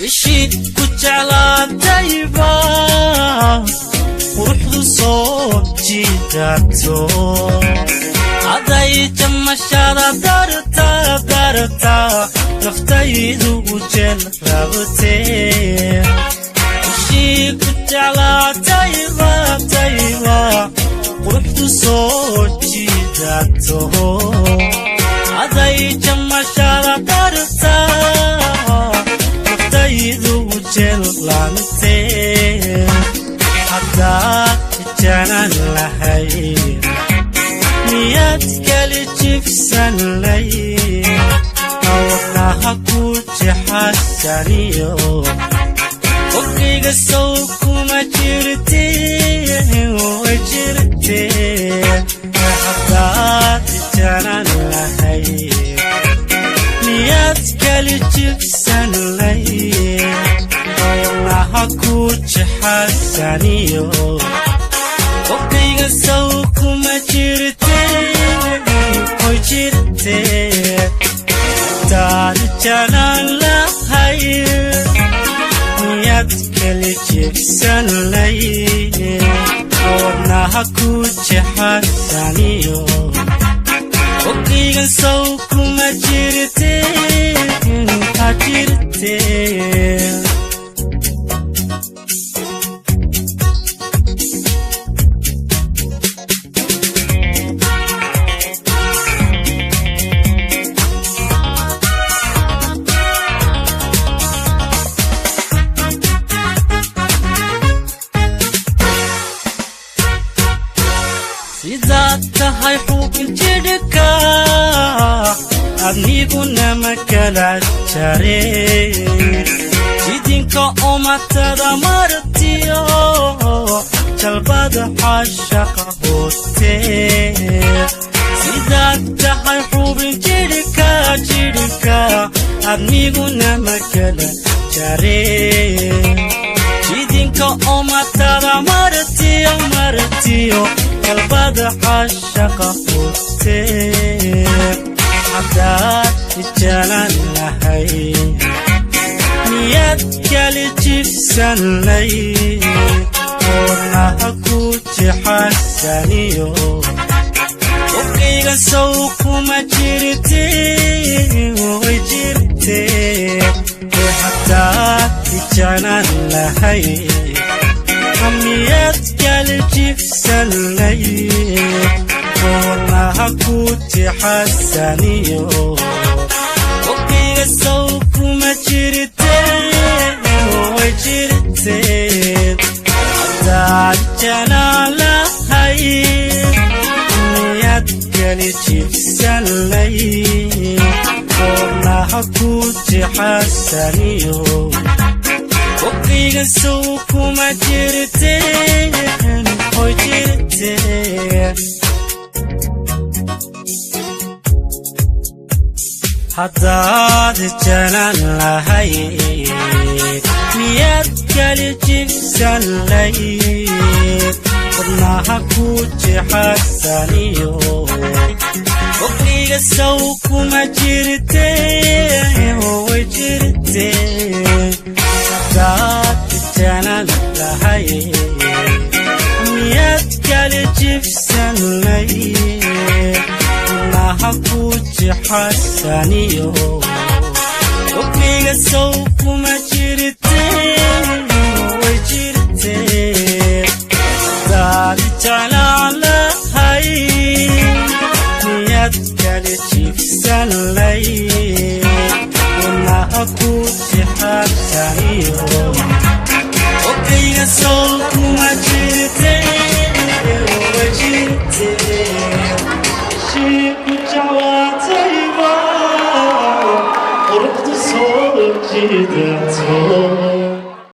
ishii ku jeclaatayba quruxdu soo jiidato aday jamashada darta naftaydu u jeel rabtee ishii ku jeclaatayba quruxdu soo jiidato aday jamashada darta naftaydu u jeel rabtee haddaad janan lahay miyaad kali jibsan lay awrnaha ku jexasaniyo qofkayga sow kuma jirtee way jirtee haddaad janan lahay miyaad kali jibsan lay awrnaha ku jexasaniyo qofkayga sow kuma jirtee way jirtee haddaad janan lahay miyaad kali jibsan lay awrnaha ku jexasaniyo qofkayga sow kuma jirtee ha jirtee sidaad tahay xubin jidhka adniguna ma kala jareen jidinka umatada martiyo jalbada xashaqa hoostee sidaad tahay xubin jidhka adniguna ma kala jareen jidinka umatada martiyo qalbada xashaqa hoostee haddaad janan lahay miyaad kali jibsan lay awrnaha ku jexasaniyo qofkayga sow kuma jirtee way jirtee haddaad janan lahay miyaad kali jibsan lay awrnaha ku jexasaniyo qofkayga sow kuma jirtee way jirtee haddaad janan lahay miyaad kali jibsan lay awrnaha ku jexasaniyo qofkayga sow kuma jirtee way jirtee haddaad janan lahay miyaad kali jibsan lay awrnaha ku jexasaniyo qofkayga sow kuma jirtee way jirtee haddaad janan lahay miyaad kali jibsan lay awrnaha ku jexasaniyo qofkayga sow kuma jirtee way jirtee haddaad janan lahay miyaad kali jibsan lay awrnaha ku jexasaniyo qofkayga sow kuma